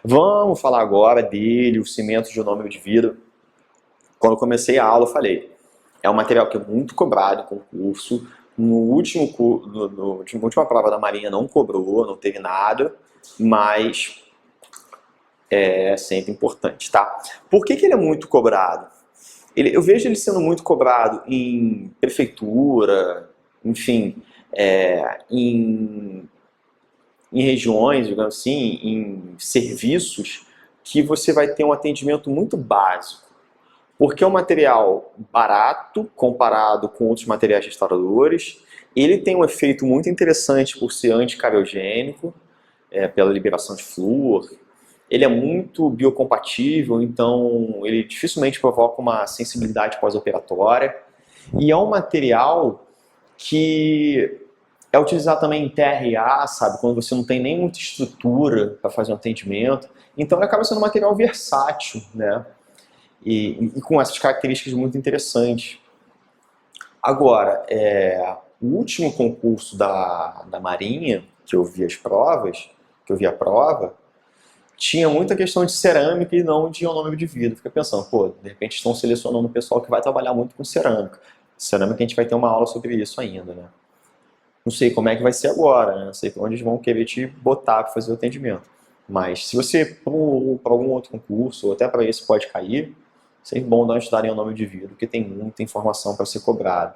Vamos falar agora dele, o cimento de ionômero de vidro. Quando eu comecei a aula, eu falei, é um material que é muito cobrado em concurso. Na última prova da Marinha não cobrou, não teve nada, mas é sempre importante, tá? Por que ele é muito cobrado? Eu vejo ele sendo muito cobrado em prefeitura, enfim, em regiões, digamos assim, em serviços que você vai ter um atendimento muito básico. Porque é um material barato comparado com outros materiais restauradores. Ele tem um efeito muito interessante por ser anticariogênico, pela liberação de flúor. Ele é muito biocompatível, então ele dificilmente provoca uma sensibilidade pós-operatória. E é um material que é utilizado também em TRA, sabe? Quando você não tem nem muita estrutura para fazer um atendimento. Então ele acaba sendo um material versátil, né? E com essas características muito interessantes. Agora, o último concurso da Marinha, que eu vi as provas, que eu vi a prova, tinha muita questão de cerâmica e não de ionômero de vidro. Fica pensando, pô, de repente estão selecionando o pessoal que vai trabalhar muito com cerâmica. Cerâmica a gente vai ter uma aula sobre isso ainda, né? Não sei como é que vai ser agora, né? Não sei para onde eles vão querer te botar para fazer o atendimento. Mas se você, para algum outro concurso, ou até para esse pode cair, sempre bom dar uma estudada em ionômero de vidro, porque tem muita informação para ser cobrada.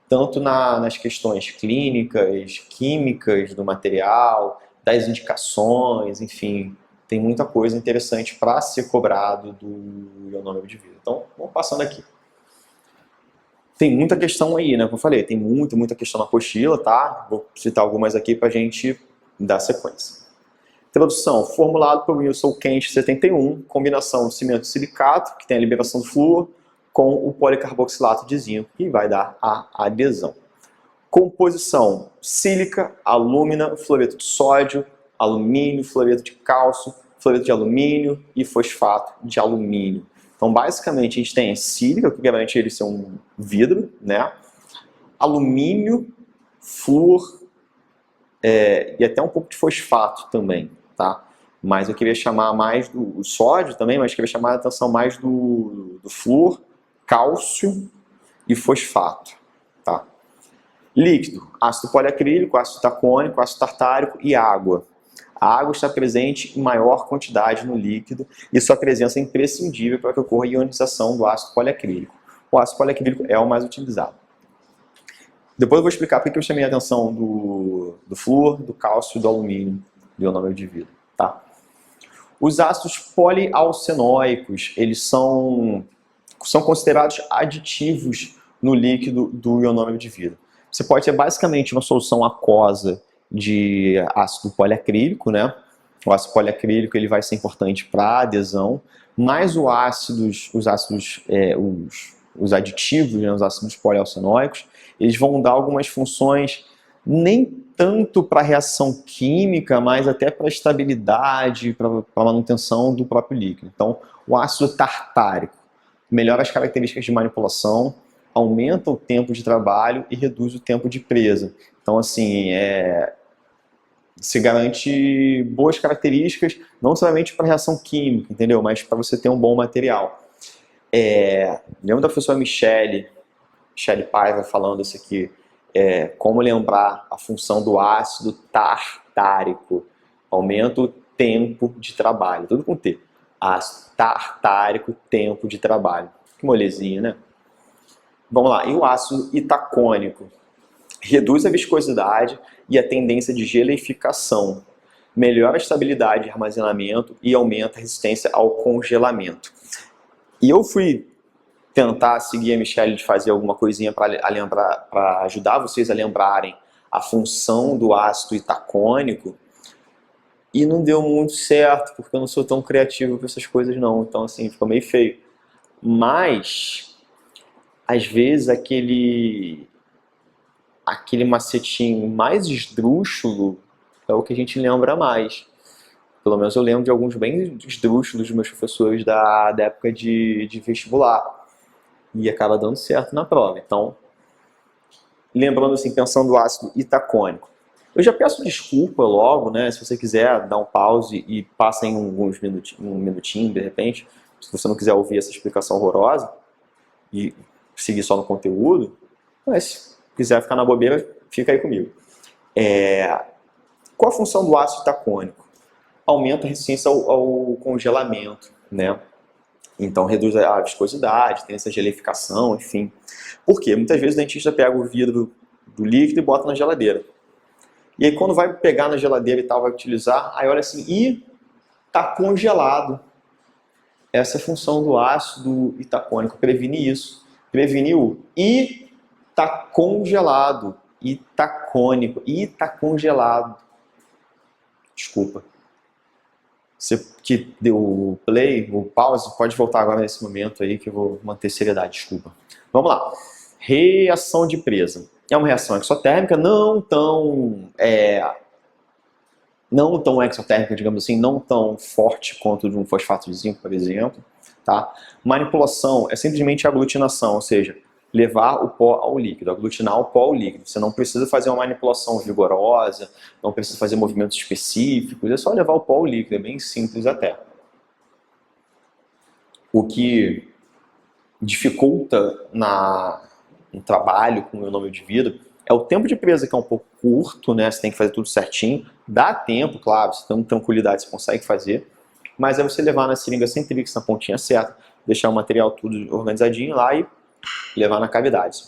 Tanto nas questões clínicas, químicas do material, das indicações, enfim, tem muita coisa interessante para ser cobrado do ionômero de vidro. Então, vamos passando aqui. Tem muita questão aí, né? Como eu falei, tem muita questão na apostila, tá? Vou citar algumas aqui para a gente dar sequência. Introdução, formulado por Wilson Kent 71, combinação de cimento de silicato, que tem a liberação do flúor, com o policarboxilato de zinco, que vai dar a adesão. Composição, sílica, alúmina, fluoreto de sódio, alumínio, fluoreto de cálcio, fluoreto de alumínio e fosfato de alumínio. Então, basicamente, a gente tem sílica, que garante ele ser um vidro, né? Alumínio, flúor e até um pouco de fosfato também, tá? Mas eu queria chamar mais do sódio também, mas queria chamar a atenção mais do flúor, cálcio e fosfato, tá? Líquido, ácido poliacrílico, ácido tacônico, ácido tartárico e água. A água está presente em maior quantidade no líquido e sua presença é imprescindível para que ocorra a ionização do ácido poliacrílico. O ácido poliacrílico é o mais utilizado. Depois eu vou explicar porque eu chamei a atenção do flúor, do cálcio e do alumínio, do ionômero de vidro. Tá? Os ácidos polialcenóicos, eles são considerados aditivos no líquido do ionômero de vidro. Você pode ter basicamente uma solução aquosa de ácido poliacrílico, né? O ácido poliacrílico ele vai ser importante para adesão, mas os aditivos, né, os ácidos polialcenóicos, eles vão dar algumas funções nem tanto para a reação química, mas até para a estabilidade, para a manutenção do próprio líquido. Então, o ácido tartárico melhora as características de manipulação, aumenta o tempo de trabalho e reduz o tempo de presa. Então, assim, se garante boas características, não somente para reação química, entendeu? Mas para você ter um bom material. Lembra da professora Michele Paiva falando isso aqui? Como lembrar a função do ácido tartárico. Aumenta o tempo de trabalho. Tudo com T. Ácido tartárico, tempo de trabalho. Que molezinha, né? Vamos lá. E o ácido itacônico? Reduz a viscosidade e a tendência de geleificação. Melhora a estabilidade de armazenamento e aumenta a resistência ao congelamento. E eu fui tentar seguir a Michele de fazer alguma coisinha para ajudar vocês a lembrarem a função do ácido itacônico e não deu muito certo, porque eu não sou tão criativo com essas coisas não, então assim, ficou meio feio. Mas, às vezes, aquele macetinho mais esdrúxulo é o que a gente lembra mais. Pelo menos eu lembro de alguns bem esdrúxulos dos meus professores da época de vestibular. E acaba dando certo na prova. Então, lembrando assim, pensando no ácido itacônico. Eu já peço desculpa logo, né? Se você quiser dar um pause e passa em um minutinho, de repente, se você não quiser ouvir essa explicação horrorosa e seguir só no conteúdo, mas se quiser ficar na bobeira, fica aí comigo. Qual a função do ácido tacônico? Aumenta a resistência ao congelamento, né? Então reduz a viscosidade, tem essa gelificação, enfim. Por quê? Muitas vezes o dentista pega o vidro do líquido e bota na geladeira. E aí quando vai pegar na geladeira e tal, vai utilizar, aí olha assim, ih, tá congelado. Essa é a função do ácido itacônico, prevenir isso. Preveniu e tá congelado, itacônico, e tá congelado. Desculpa. Você que deu o play, o pause, pode voltar agora nesse momento aí que eu vou manter seriedade, desculpa. Vamos lá. Reação de presa. É uma reação exotérmica, não tão exotérmica, digamos assim, não tão forte quanto de um fosfato de zinco, por exemplo. Tá? Manipulação é simplesmente aglutinação, ou seja, levar o pó ao líquido, aglutinar o pó ao líquido. Você não precisa fazer uma manipulação vigorosa, não precisa fazer movimentos específicos, é só levar o pó ao líquido, é bem simples até. O que dificulta no trabalho com o meu nome de vida é o tempo de presa, que é um pouco curto, né? Você tem que fazer tudo certinho. Dá tempo, claro, você tem tranquilidade, você consegue fazer. Mas é você levar na seringa centrífuga, na pontinha certa, deixar o material tudo organizadinho lá e levar na cavidade.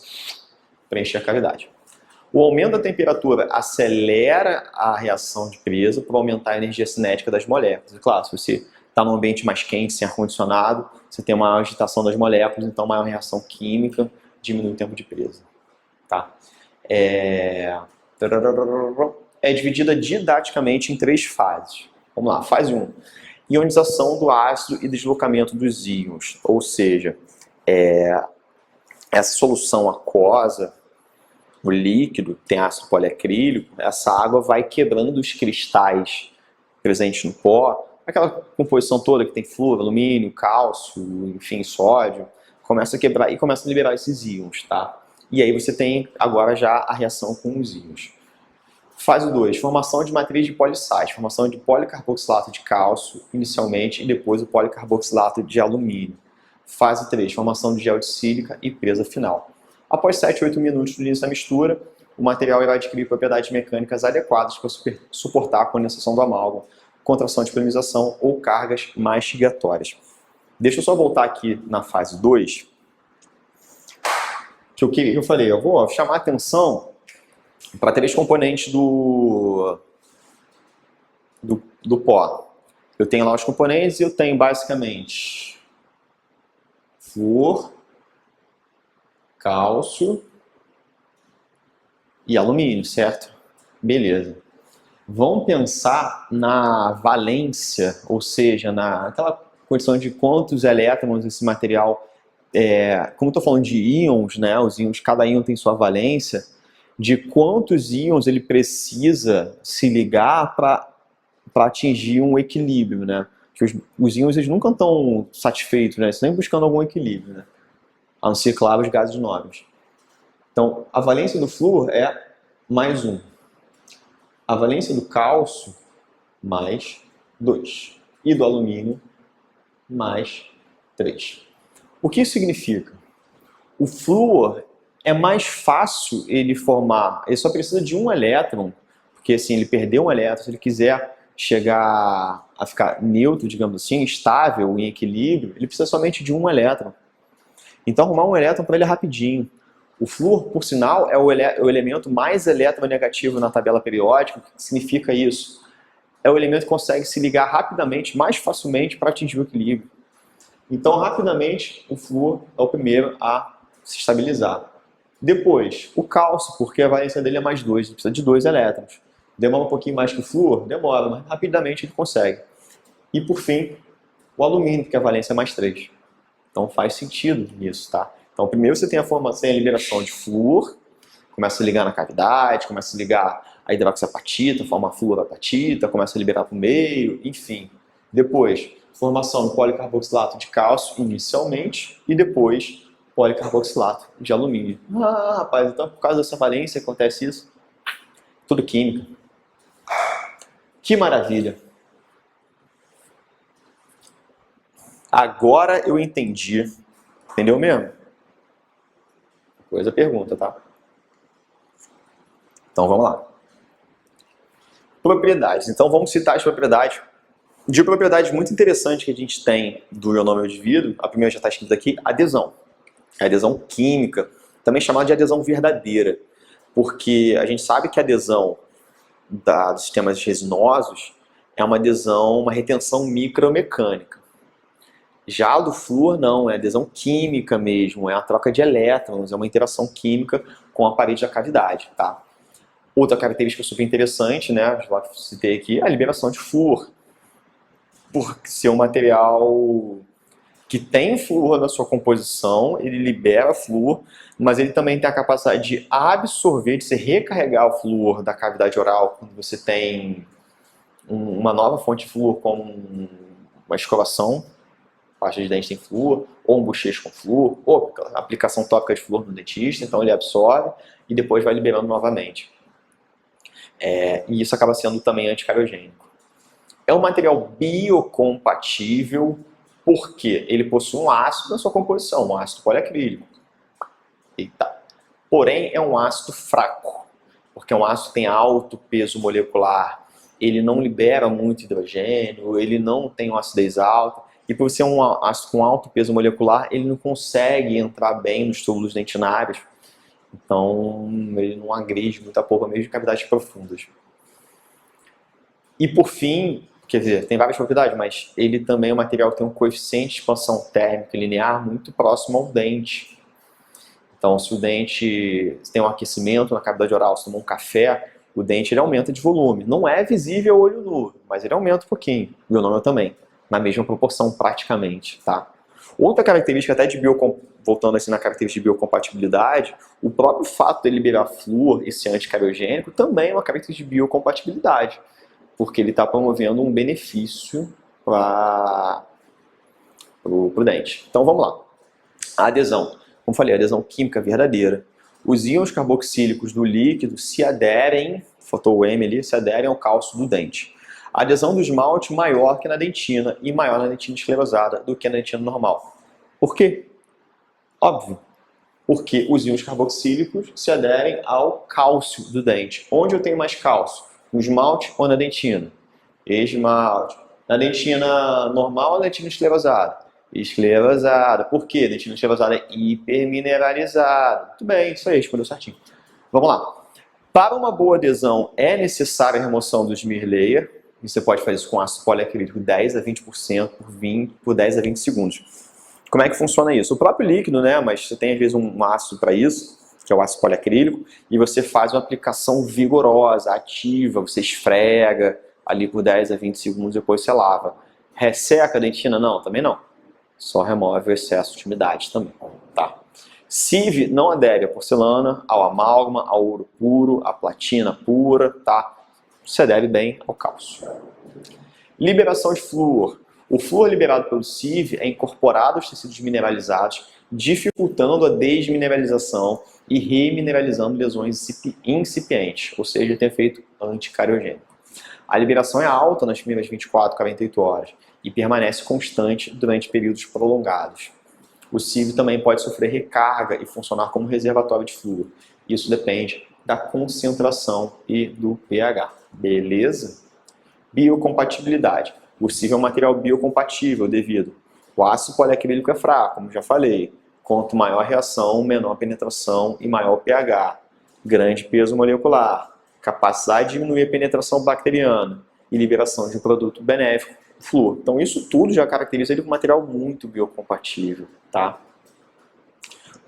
Preencher a cavidade. O aumento da temperatura acelera a reação de presa para aumentar a energia cinética das moléculas. Claro, se você está num ambiente mais quente, sem ar-condicionado, você tem uma agitação das moléculas, então maior reação química, diminui o tempo de presa. Tá? É dividida didaticamente em 3 fases. Vamos lá, fase 1. Ionização do ácido e deslocamento dos íons, ou seja, essa solução aquosa, o líquido, tem ácido poliacrílico, essa água vai quebrando os cristais presentes no pó, aquela composição toda que tem flúor, alumínio, cálcio, enfim, sódio, começa a quebrar e começa a liberar esses íons, tá? E aí você tem agora já a reação com os íons. Fase 2, formação de matriz de polissais, formação de policarboxilato de cálcio inicialmente e depois o policarboxilato de alumínio. Fase 3, formação de gel de sílica e presa final. Após 7 a 8 minutos do início da mistura, o material irá adquirir propriedades mecânicas adequadas para suportar a condensação do amálgama, contração de polinização ou cargas mastigatórias. Deixa eu só voltar aqui na fase 2, que eu falei, eu vou chamar a atenção para 3 componentes do pó. Eu tenho lá os componentes e eu tenho basicamente flúor, cálcio e alumínio, certo? Beleza. Vamos pensar na valência, ou seja, naquela condição de quantos elétrons esse material, como eu estou falando de íons, né? Os íons, cada íon tem sua valência, de quantos íons ele precisa se ligar para atingir um equilíbrio, né? Que os íons eles nunca estão satisfeitos, né? Eles estão sempre buscando algum equilíbrio, né? A não ser, claro, os gases nobres. Então, a valência do flúor é mais 1. A valência do cálcio, mais 2. E do alumínio, mais 3. O que isso significa? O flúor é mais fácil ele formar, ele só precisa de um elétron, porque assim, ele perdeu um elétron, se ele quiser chegar a ficar neutro, digamos assim, estável, em equilíbrio, ele precisa somente de um elétron. Então arrumar um elétron para ele é rapidinho. O flúor, por sinal, é o elemento mais eletronegativo na tabela periódica. O que significa isso? É o elemento que consegue se ligar rapidamente, mais facilmente para atingir o equilíbrio. Então, rapidamente, o flúor é o primeiro a se estabilizar. Depois, o cálcio, porque a valência dele é mais 2, ele precisa de 2 elétrons. Demora um pouquinho mais que o flúor? Demora, mas rapidamente ele consegue. E por fim, o alumínio, porque a valência é mais 3. Então faz sentido nisso, tá? Então primeiro você tem a formação e a liberação de flúor, começa a ligar na cavidade, começa a ligar a hidroxiapatita, forma a fluorapatita, começa a liberar para o meio, enfim. Depois, formação do policarboxilato de cálcio inicialmente e depois policarboxilato de alumínio. Ah, rapaz, então por causa dessa valência acontece isso? Tudo química. Que maravilha! Agora eu entendi. Entendeu mesmo? Depois a pergunta, tá? Então vamos lá. Propriedades. Então vamos citar as propriedades. De propriedades muito interessantes que a gente tem do ionômero de vidro, a primeira já está escrita aqui, adesão. A adesão química, também chamada de adesão verdadeira, porque a gente sabe que a adesão dos sistemas resinosos é uma adesão, uma retenção micromecânica. Já a do flúor não, é adesão química mesmo, é a troca de elétrons, é uma interação química com a parede da cavidade, tá? Outra característica super interessante, né, já citei aqui, é a liberação de flúor. Por ser um material que tem flúor na sua composição, ele libera flúor, mas ele também tem a capacidade de absorver, de se recarregar o flúor da cavidade oral quando você tem uma nova fonte de flúor, como uma escovação, pasta de dente tem flúor, ou um bochecho com flúor, ou aplicação tópica de flúor no dentista, então ele absorve e depois vai liberando novamente. E isso acaba sendo também anticariogênico. É um material biocompatível porque ele possui um ácido na sua composição, um ácido poliacrílico. Eita. Porém, é um ácido fraco, porque um ácido tem alto peso molecular, ele não libera muito hidrogênio, ele não tem uma acidez alta, e por ser um ácido com alto peso molecular, ele não consegue entrar bem nos túbulos dentinários, então ele não agride muito a polpa, mesmo em cavidades profundas. E por fim, quer dizer, tem várias propriedades, mas ele também é um material que tem um coeficiente de expansão térmica linear muito próximo ao dente. Então, se o dente tem um aquecimento na cavidade oral, se tomar um café, o dente ele aumenta de volume. Não é visível ao olho nu, mas ele aumenta um pouquinho. O ionômero também, na mesma proporção praticamente, tá? Outra característica até de voltando assim na característica de biocompatibilidade, o próprio fato de liberar flúor, esse anticariogênico, também é uma característica de biocompatibilidade, porque ele está promovendo um benefício para o dente. Então vamos lá. A adesão. Como falei, a adesão química verdadeira. Os íons carboxílicos do líquido se aderem, faltou o M ali, se aderem ao cálcio do dente. A adesão do esmalte maior que na dentina e maior na dentina esclerosada do que na dentina normal. Por quê? Óbvio. Porque os íons carboxílicos se aderem ao cálcio do dente. Onde eu tenho mais cálcio? No esmalte ou na dentina? Esmalte. Na dentina normal ou na dentina esclerosada? Esclerosada. Por quê? A dentina esclerosada é hipermineralizada. Muito bem, isso aí, respondeu certinho. Vamos lá. Para uma boa adesão, é necessária a remoção do smear layer. E você pode fazer isso com ácido poliacrílico 10 a 20% por 10 a 20 segundos. Como é que funciona isso? O próprio líquido, né? Mas você tem às vezes um ácido para isso, que é o ácido poliacrílico, e você faz uma aplicação vigorosa, ativa, você esfrega ali por 10 a 20 segundos, depois você lava. Resseca a dentina? Não, também não. Só remove o excesso de umidade também, tá? Sieve não adere à porcelana, ao amálgama, ao ouro puro, à platina pura, tá? Se adere bem ao cálcio. Liberação de flúor. O flúor liberado pelo sieve é incorporado aos tecidos mineralizados, dificultando a desmineralização e remineralizando lesões incipientes, ou seja, tem efeito anticariogênico. A liberação é alta nas primeiras 24 a 48 horas e permanece constante durante períodos prolongados. O sieve também pode sofrer recarga e funcionar como reservatório de flúor. Isso depende da concentração e do pH. Beleza? Biocompatibilidade. O sieve é um material biocompatível devido o ácido poliacrílico é fraco, como já falei. Quanto maior a reação, menor a penetração e maior o pH. Grande peso molecular. Capacidade de diminuir a penetração bacteriana e liberação de um produto benéfico, flúor. Então isso tudo já caracteriza ele como um material muito biocompatível, tá?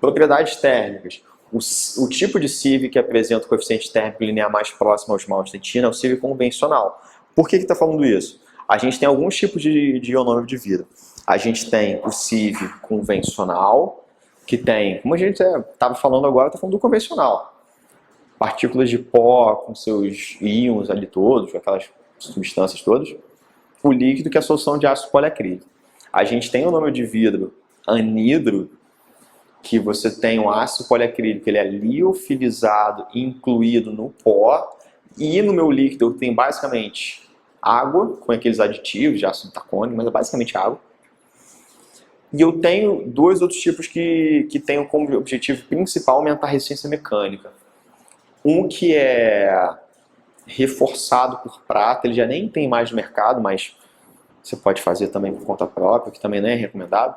Propriedades térmicas. O tipo de sieve que apresenta o coeficiente térmico linear mais próximo ao esmalte de dentina é o sieve convencional. Por que está falando isso? A gente tem alguns tipos de ionômero de vidro. A gente tem o sieve convencional, que tem, como a gente estava falando agora, está falando do convencional. Partículas de pó com seus íons ali todos, aquelas substâncias todas. O líquido, que é a solução de ácido poliacrílico. A gente tem o ionômero de vidro anidro, que você tem um ácido poliacrílico, ele é liofilizado e incluído no pó. E no meu líquido eu tenho basicamente água, com aqueles aditivos de ácido tacônico, mas é basicamente água. E eu tenho dois outros tipos que têm como objetivo principal aumentar a resistência mecânica. Um que é reforçado por prata, ele já nem tem mais no mercado, mas você pode fazer também por conta própria, que também não é recomendado,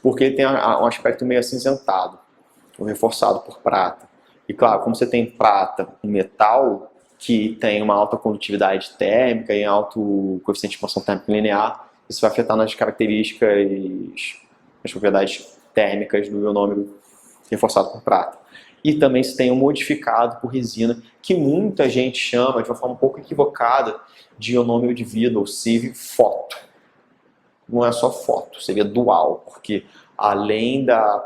porque ele tem um aspecto meio acinzentado, reforçado por prata. E claro, como você tem prata, um metal que tem uma alta condutividade térmica e alto coeficiente de expansão térmica linear, isso vai afetar nas características, nas propriedades térmicas do ionômero reforçado por prata. E também se tem um modificado por resina, que muita gente chama, de uma forma um pouco equivocada, de ionômero de vida, ou CIV foto. Não é só foto, seria dual, porque além da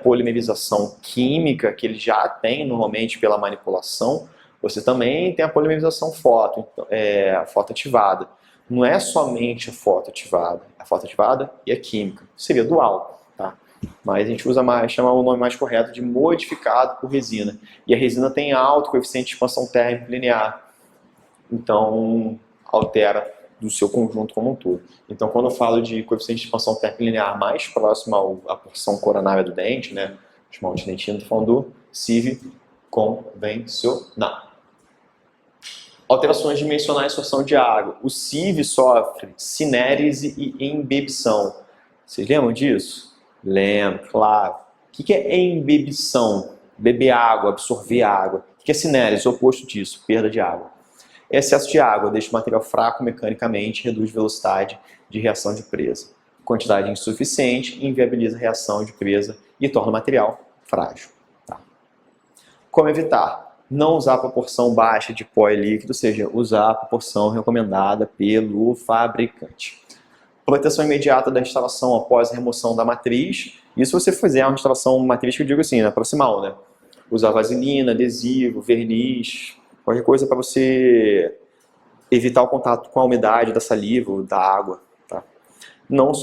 polimerização química que ele já tem normalmente pela manipulação, você também tem a polimerização fotoativada. Não é somente a fotoativada e a química, seria dual, tá? Mas a gente usa mais, chama o nome mais correto de modificado por resina. E a resina tem alto coeficiente de expansão térmica linear, então altera do seu conjunto como um todo. Então, quando eu falo de coeficiente de expansão térmica linear mais próximo à porção coronária do dente, né, esmalte dentino, estou falando do CIV convencional. Alterações dimensionais e sorção de água. O CIV sofre cinérese e embebição. Vocês lembram disso? Lembro, claro. O que é embebição? Beber água, absorver água. O que é cinérese? O oposto disso, perda de água. Excesso de água deixa o material fraco mecanicamente, reduz velocidade de reação de presa. Quantidade insuficiente inviabiliza a reação de presa e torna o material frágil. Tá? Como evitar? Não usar a proporção baixa de pó e líquido, ou seja, usar a proporção recomendada pelo fabricante. Proteção imediata da instalação após a remoção da matriz. Isso se você fizer uma instalação matriz, que eu digo assim, né, proximal, né? Usar vaselina, adesivo, verniz, qualquer coisa para você evitar o contato com a umidade da saliva ou da água. Tá? Não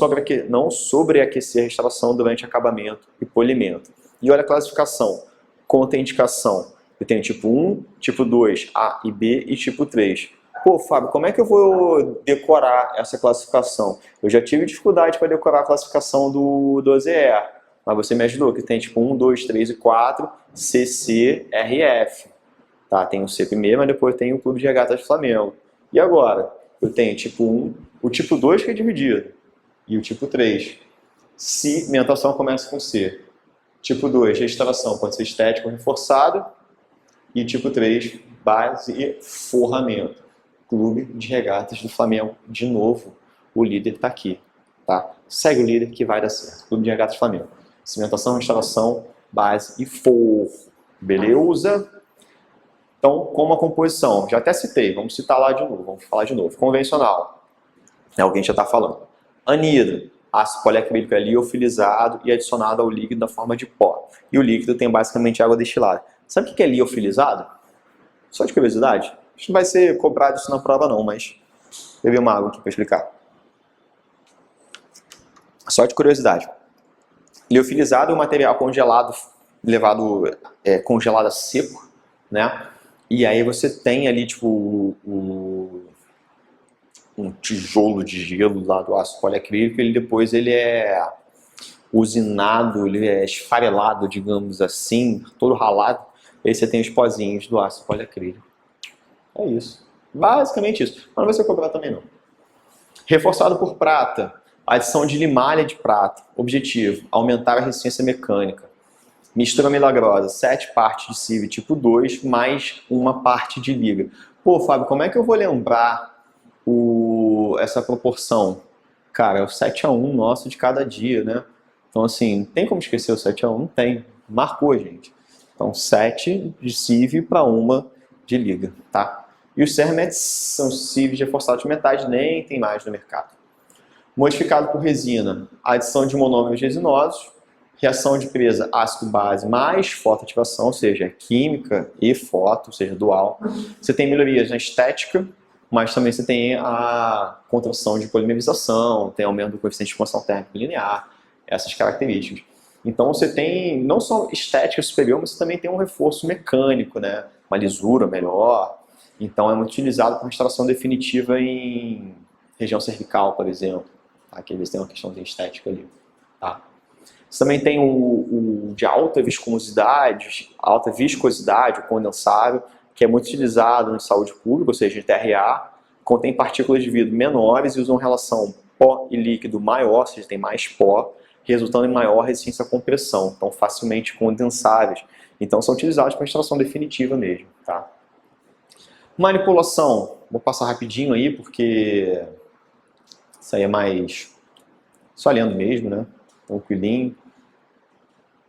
sobreaquecer a instalação durante acabamento e polimento. E olha a classificação. Contraindicação. Eu tenho tipo 1, tipo 2, A e B e tipo 3. Pô, Fábio, como é que eu vou decorar essa classificação? Eu já tive dificuldade para decorar a classificação do 12E, mas você me ajudou, que tem tipo 1, 2, 3 e 4, C, C, R, F. Tá, tem o C primeiro, mas depois tem o Clube de Regatas do Flamengo. E agora? Eu tenho tipo 1, o tipo 2 que é dividido, e o tipo 3. Cimentação começa com C. Tipo 2, restauração pode ser estético ou reforçado. E tipo 3, base e forramento. Clube de Regatas do Flamengo. De novo, o líder está aqui. Tá? Segue o líder que vai dar certo. Clube de Regatas do Flamengo. Cimentação, restauração, base e forro. Beleza? Então, como a composição? Já até citei, vamos citar lá de novo, vamos falar de novo. Convencional, alguém já está falando. Anidro, ácido poliacrílico liofilizado e adicionado ao líquido na forma de pó. E o líquido tem basicamente água destilada. Sabe o que é liofilizado? Só de curiosidade. A gente não vai ser cobrado isso na prova não, mas eu bebi uma água aqui para explicar. Só de curiosidade. Liofilizado é um material congelado, congelado a seco, né? E aí você tem ali, tipo, um tijolo de gelo lá do ácido poliacrílico, depois ele é usinado, ele é esfarelado, digamos assim, todo ralado, e aí você tem os pozinhos do ácido poliacrílico. É isso. Basicamente isso. Mas não vai ser cobrado também não. Reforçado por prata, adição de limalha de prata. Objetivo, aumentar a resistência mecânica. Mistura milagrosa, 7 partes de CIV tipo 2, mais uma parte de liga. Pô, Fábio, como é que eu vou lembrar essa proporção? Cara, é o 7:1 nosso de cada dia, né? Então, assim, tem como esquecer o 7:1? Tem. Marcou, gente. Então, 7 de CIV para uma de liga, tá? E os CERMETs são CIVs reforçados de metais, nem tem mais no mercado. Modificado por resina, adição de monômeros resinosos, reação de presa ácido-base mais fotoativação, ou seja, química e foto, ou seja, dual. Você tem melhorias na estética, mas também você tem a contração de polimerização, tem aumento do coeficiente de expansão térmica linear, essas características. Então você tem não só estética superior, mas você também tem um reforço mecânico, né? Uma lisura melhor. Então é muito utilizado para restauração definitiva em região cervical, por exemplo, tá? Que eles têm uma questão de estética ali. Tá? Você também tem o de alta viscosidade, o condensável, que é muito utilizado em saúde pública, ou seja, em TRA, contém partículas de vidro menores e usam relação pó e líquido maior, ou seja, tem mais pó, resultando em maior resistência à compressão, então facilmente condensáveis. Então são utilizados para extração definitiva mesmo. Tá? Manipulação, vou passar rapidinho aí, porque isso aí é mais só lendo mesmo, né? Tranquilinho.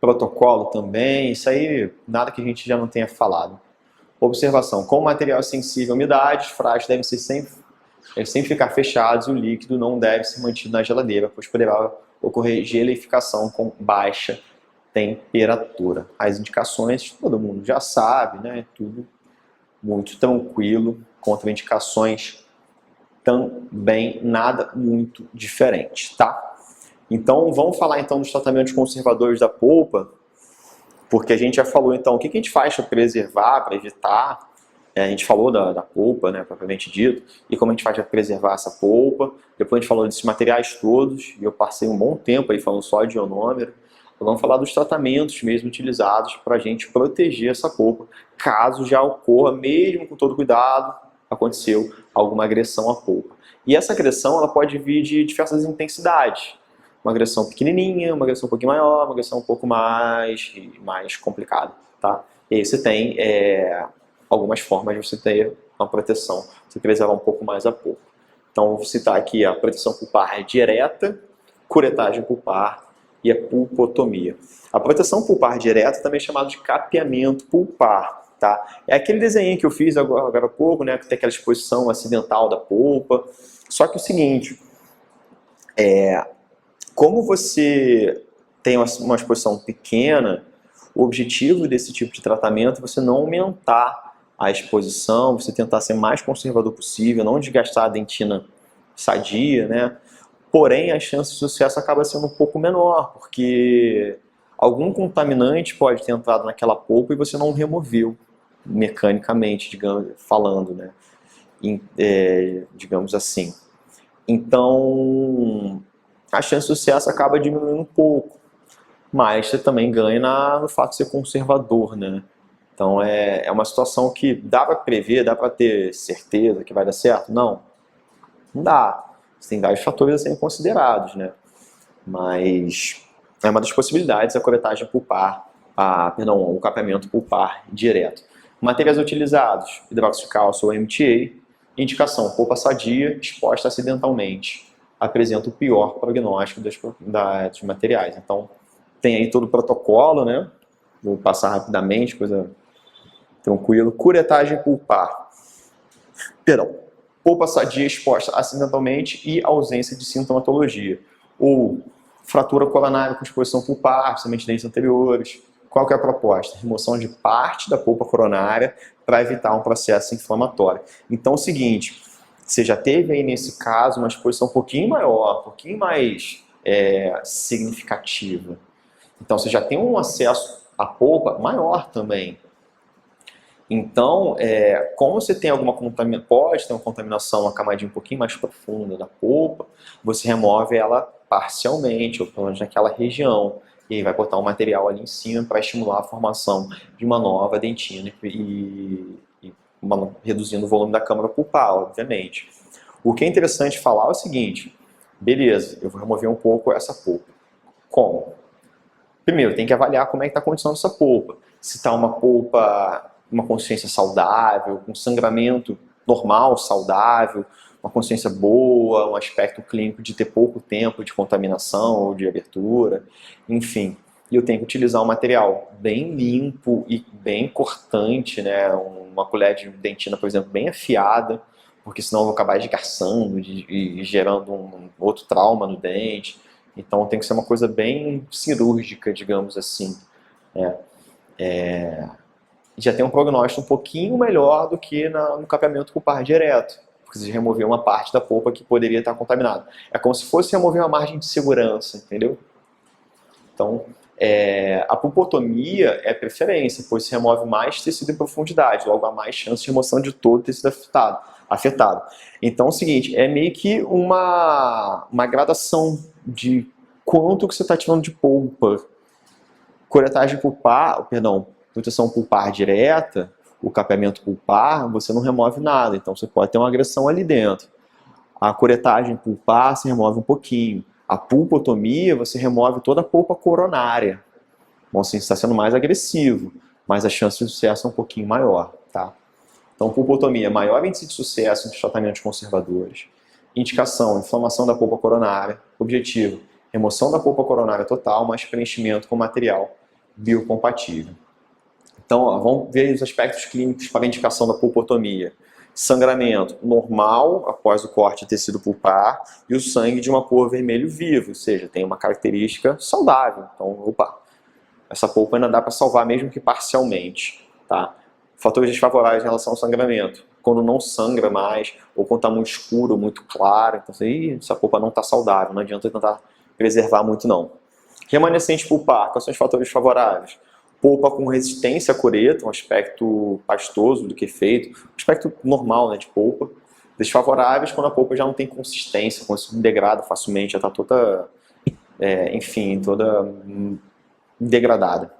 Protocolo também, isso aí nada que a gente já não tenha falado. Observação, com material sensível a umidades, frases devem sempre ficar fechados e o líquido não deve ser mantido na geladeira, pois poderá ocorrer gelificação com baixa temperatura. As indicações todo mundo já sabe, né? Tudo muito tranquilo, contraindicações também nada muito diferente, tá? Então vamos falar então dos tratamentos conservadores da polpa, porque a gente já falou então o que a gente faz para preservar, para evitar. A gente falou da polpa, né, propriamente dito, e como a gente faz para preservar essa polpa. Depois a gente falou desses materiais todos, e eu passei um bom tempo aí falando só de ionômero. Vamos falar dos tratamentos mesmo utilizados para a gente proteger essa polpa, caso já ocorra, mesmo com todo cuidado, aconteceu alguma agressão à polpa. E essa agressão ela pode vir de diversas intensidades. Uma agressão pequenininha, uma agressão um pouquinho maior, uma agressão um pouco mais complicada, tá? E aí você tem algumas formas de você ter uma proteção, você preservar um pouco mais a polpa. Então, vou citar aqui a proteção pulpar direta, curetagem pulpar e a pulpotomia. A proteção pulpar direta também é chamada de capeamento pulpar. Tá? É aquele desenho que eu fiz agora há pouco, né, que tem aquela exposição acidental da polpa. Só que é o seguinte, como você tem uma exposição pequena, o objetivo desse tipo de tratamento é você não aumentar a exposição, você tentar ser mais conservador possível, não desgastar a dentina sadia, né? Porém, a chance de sucesso acaba sendo um pouco menor, porque algum contaminante pode ter entrado naquela polpa e você não removeu mecanicamente, digamos, falando, né? Digamos assim. Então, a chance de sucesso acaba diminuindo um pouco, mas você também ganha no fato de ser conservador, né? Então é uma situação que dá para prever, dá para ter certeza que vai dar certo? Não dá. Você tem vários fatores a serem considerados, né? Mas é uma das possibilidades a curetagem pulpar, o capeamento pulpar direto. Materiais utilizados, hidróxido de cálcio ou MTA, indicação, polpa sadia, exposta acidentalmente. Apresenta o pior prognóstico dos materiais. Então, tem aí todo o protocolo, né? Vou passar rapidamente, coisa tranquila. Curetagem pulpar. Polpa sadia exposta acidentalmente e ausência de sintomatologia. Ou fratura coronária com exposição pulpar, principalmente dentes anteriores. Qual que é a proposta? Remoção de parte da polpa coronária para evitar um processo inflamatório. Então é o seguinte, você já teve aí nesse caso uma exposição um pouquinho maior, um pouquinho mais significativa. Então você já tem um acesso à polpa maior também. Então, como você tem alguma contaminação, pode ter uma contaminação, uma camadinha um pouquinho mais profunda da polpa, você remove ela parcialmente, ou pelo menos naquela região, e aí vai botar um material ali em cima para estimular a formação de uma nova dentina reduzindo o volume da câmara pulpar, obviamente. O que é interessante falar é o seguinte, beleza, eu vou remover um pouco essa polpa. Como? Primeiro, tem que avaliar como é que está a condição dessa polpa. Se está uma polpa, uma consciência saudável, um sangramento normal, saudável, uma consciência boa, um aspecto clínico de ter pouco tempo de contaminação ou de abertura, enfim. E eu tenho que utilizar um material bem limpo e bem cortante, né? Uma colher de dentina, por exemplo, bem afiada, porque senão eu vou acabar esgarçando e gerando um outro trauma no dente. Então tem que ser uma coisa bem cirúrgica, digamos assim. Já tem um prognóstico um pouquinho melhor do que no capeamento pulpar direto, porque você removeu uma parte da polpa que poderia estar contaminada. É como se fosse remover uma margem de segurança, entendeu? Então A pulpotomia é preferência, pois se remove mais tecido em profundidade, logo há mais chance de remoção de todo o tecido afetado. Então é o seguinte, é meio que uma gradação de quanto que você está tirando de polpa. Curetagem pulpar, perdão, proteção pulpar direta, o capeamento pulpar, você não remove nada, então você pode ter uma agressão ali dentro. A curetagem pulpar se remove um pouquinho. A pulpotomia, você remove toda a polpa coronária. Bom, assim, está sendo mais agressivo, mas a chance de sucesso é um pouquinho maior, tá? Então, pulpotomia, maior índice de sucesso nos tratamentos conservadores. Indicação, inflamação da polpa coronária. Objetivo, remoção da polpa coronária total, mas preenchimento com material biocompatível. Então, ó, vamos ver os aspectos clínicos para a indicação da pulpotomia. Sangramento normal após o corte de tecido pulpar e o sangue de uma cor vermelho vivo, ou seja, tem uma característica saudável. Então, opa, essa polpa ainda dá para salvar mesmo que parcialmente, tá? Fatores desfavoráveis em relação ao sangramento. Quando não sangra mais, ou quando está muito escuro, muito claro, então essa polpa não está saudável, não adianta tentar preservar muito não. Remanescente pulpar, quais são os fatores favoráveis? Polpa com resistência à cureta, um aspecto pastoso do que feito, um aspecto normal, né, de polpa. Desfavoráveis quando a polpa já não tem consistência, quando se degrada facilmente, já está toda, enfim, toda degradada.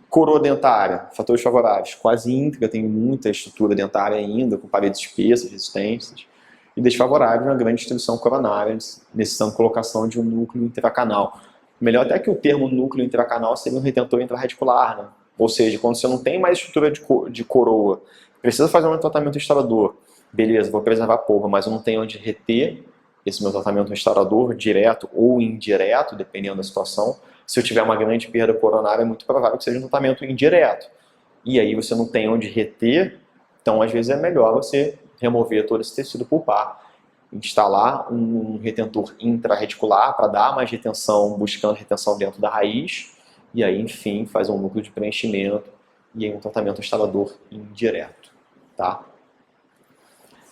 Coroa dentária, fatores favoráveis, quase íntegra, tem muita estrutura dentária ainda, com paredes espessas, resistências. E desfavorável, uma grande destruição coronária, necessitando colocação de um núcleo intracanal. Melhor até que o termo núcleo intracanal seria um retentor intrarreticular, né? Ou seja, quando você não tem mais estrutura de coroa, precisa fazer um tratamento restaurador. Beleza, vou preservar a polpa, mas eu não tenho onde reter esse meu tratamento restaurador, direto ou indireto, dependendo da situação. Se eu tiver uma grande perda coronária, é muito provável que seja um tratamento indireto. E aí você não tem onde reter, então às vezes é melhor você remover todo esse tecido pulpar, instalar um retentor intrarreticular para dar mais retenção, buscando retenção dentro da raiz, e aí, enfim, faz um núcleo de preenchimento e aí um tratamento restaurador indireto, tá?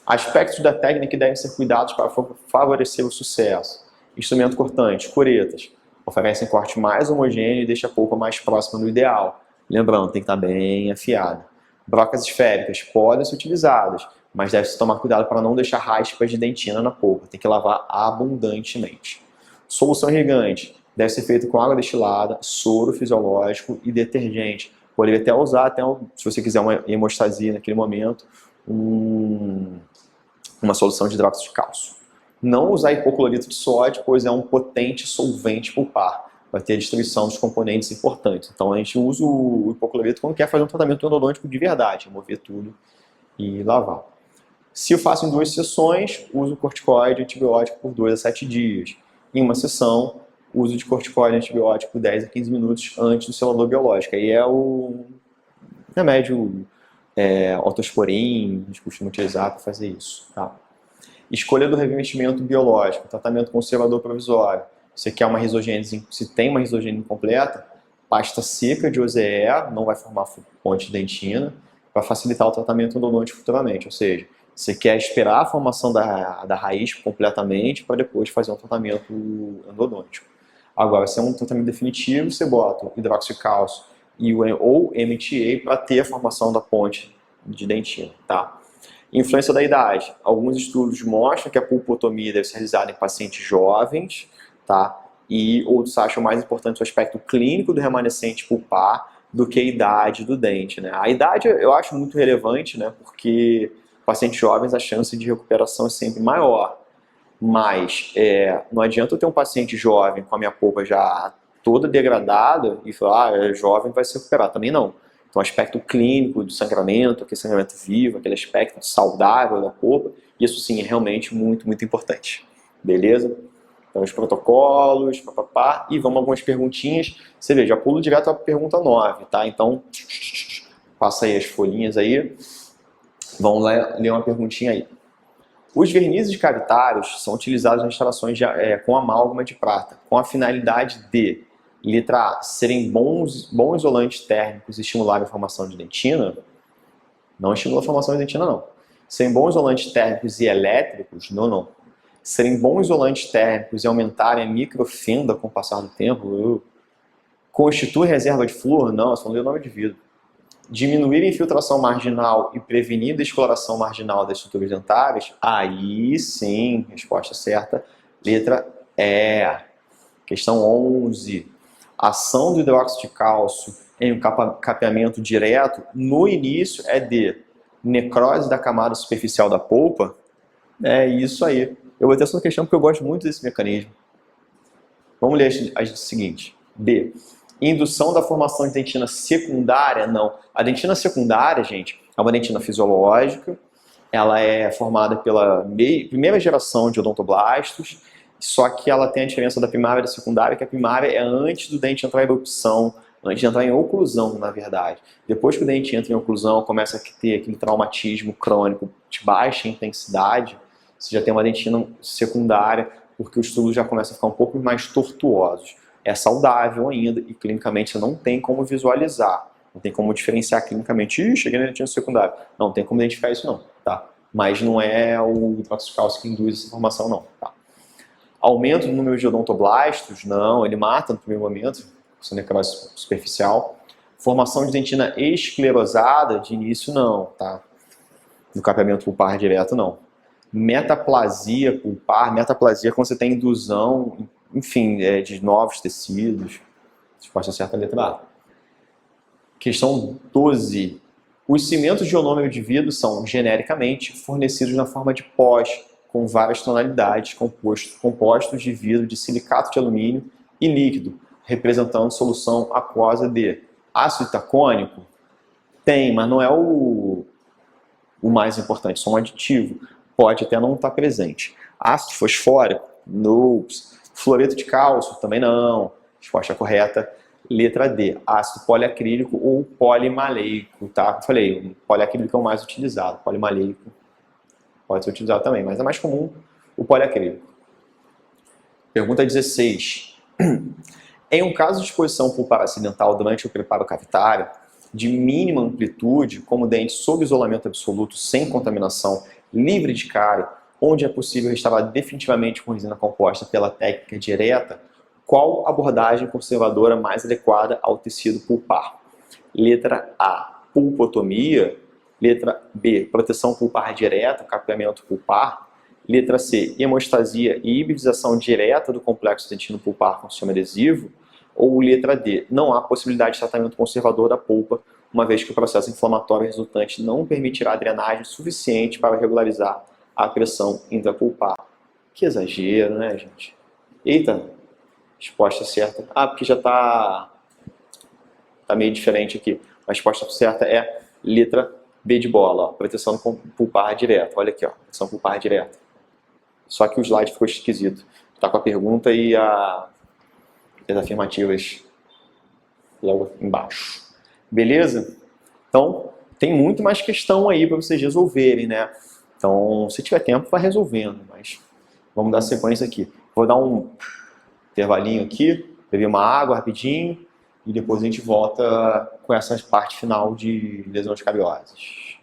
Aspectos da técnica que devem ser cuidados para favorecer o sucesso. Instrumento cortante, curetas, oferecem corte mais homogêneo e deixa a polpa mais próxima do ideal. Lembrando, tem que estar bem afiada. Brocas esféricas podem ser utilizadas, mas deve-se tomar cuidado para não deixar raspas de dentina na polpa. Tem que lavar abundantemente. Solução irrigante deve ser feita com água destilada, soro fisiológico e detergente. Poderia até usar, se você quiser uma hemostasia naquele momento, uma solução de hidróxido de cálcio. Não usar hipoclorito de sódio, pois é um potente solvente pulpar. Vai ter destruição dos componentes importantes. Então a gente usa o hipoclorito quando quer fazer um tratamento endodôntico de verdade, remover tudo e lavar. Se eu faço em 2 sessões, uso corticoide e antibiótico por 2 a 7 dias. Em uma sessão, uso de corticoide e antibiótico por 10 a 15 minutos antes do selador biológico. Aí é o remédio Autosporin, a gente costuma utilizar para fazer isso. Tá? Escolha do revestimento biológico, tratamento conservador provisório. Você quer uma risogênese, se tem uma risogênese incompleta, pasta seca de OZE, não vai formar ponte de dentina, para facilitar o tratamento endodôntico futuramente. Ou seja, você quer esperar a formação da raiz completamente para depois fazer um tratamento endodôntico. Agora, se é um tratamento definitivo, você bota o hidróxido de cálcio ou MTA para ter a formação da ponte de dentina. Tá? Influência da idade. Alguns estudos mostram que a pulpotomia deve ser realizada em pacientes jovens, tá? E outros acham mais importante o aspecto clínico do remanescente pulpar do que a idade do dente, né? A idade eu acho muito relevante, né? Porque pacientes jovens a chance de recuperação é sempre maior. Mas não adianta eu ter um paciente jovem com a minha polpa já toda degradada e falar, é jovem, vai se recuperar. Também não. Então, o aspecto clínico do sangramento, aquele sangramento vivo, aquele aspecto saudável da polpa, isso sim é realmente muito, muito importante. Beleza? Então, os protocolos, papapá, e vamos a algumas perguntinhas. Você vê, já pulo direto para a pergunta 9, tá? Então, passa aí as folhinhas aí. Vamos lá ler uma perguntinha aí. Os vernizes cavitários são utilizados nas instalações com amálgama de prata, com a finalidade de, letra A, serem bons isolantes térmicos e estimularem a formação de dentina. Não estimula a formação de dentina, não. Serem bons isolantes térmicos e elétricos, não. Serem bons isolantes térmicos e aumentarem a microfenda com o passar do tempo, Constitui reserva de flúor? Não, só não deu nome de vidro. Diminuir a infiltração marginal e prevenir a descoloração marginal das estruturas dentárias? Aí sim, resposta certa, letra E. Questão 11. Ação do hidróxido de cálcio em um capeamento direto no início é de necrose da camada superficial da polpa? É isso aí. Eu vou ter essa questão porque eu gosto muito desse mecanismo. Vamos ler a seguinte. B. Indução da formação de dentina secundária? Não. A dentina secundária, gente, é uma dentina fisiológica. Ela é formada pela primeira geração de odontoblastos, só que ela tem a diferença da primária e da secundária, que a primária é antes do dente entrar em erupção, antes de entrar em oclusão, na verdade. Depois que o dente entra em oclusão, começa a ter aquele traumatismo crônico de baixa intensidade, você já tem uma dentina secundária, porque os túbulos já começam a ficar um pouco mais tortuosos. É saudável ainda e clinicamente você não tem como visualizar, não tem como diferenciar clinicamente. Ih, cheguei na dentina secundária. Não tem como identificar isso não, tá? Mas não é o hidróxido de cálcio que induz essa formação não, tá? Aumento do número de odontoblastos? Não, ele mata no primeiro momento, se necrose superficial. Formação de dentina esclerosada, de início não, tá? No capeamento pulpar direto não. Metaplasia pulpar, metaplasia quando você tem indução, enfim, de novos tecidos. Resposta certa, letra A. Questão 12. Os cimentos de ionômero de vidro são, genericamente, fornecidos na forma de pós, com várias tonalidades, compostos de vidro de silicato de alumínio e líquido, representando solução aquosa de ácido itacônico? Tem, mas não é o mais importante, só um aditivo. Pode até não estar presente. Ácido fosfórico? Não. Fluoreto de cálcio? Também não. Resposta correta, letra D. Ácido poliacrílico ou polimaleico, tá? Eu falei, o poliacrílico é o mais utilizado. Polimaleico pode ser utilizado também, mas é mais comum o poliacrílico. Pergunta 16. Em um caso de exposição pulpar acidental durante o preparo cavitário, de mínima amplitude, como dente sob isolamento absoluto, sem contaminação, livre de cárie, onde é possível restaurar definitivamente com resina composta pela técnica direta, qual abordagem conservadora mais adequada ao tecido pulpar? Letra A, pulpotomia. Letra B, proteção pulpar direta, capeamento pulpar. Letra C, hemostasia e hibridização direta do complexo dentino pulpar com sistema adesivo. Ou letra D, não há possibilidade de tratamento conservador da polpa, uma vez que o processo inflamatório resultante não permitirá drenagem suficiente para regularizar a pressão intrapulpar. Que exagero, né, gente? Eita, resposta certa. Ah, porque já tá meio diferente aqui. A resposta certa é letra B de bola, ó, proteção pulpar direta. Olha aqui, ó, proteção pulpar direta. Só que o slide ficou esquisito. Tá com a pergunta e as afirmativas logo embaixo. Beleza? Então, tem muito mais questão aí para vocês resolverem, né? Então, se tiver tempo, vai resolvendo. Mas vamos dar sequência aqui. Vou dar um intervalinho aqui, beber uma água rapidinho e depois a gente volta com essa parte final de lesões cabiosas.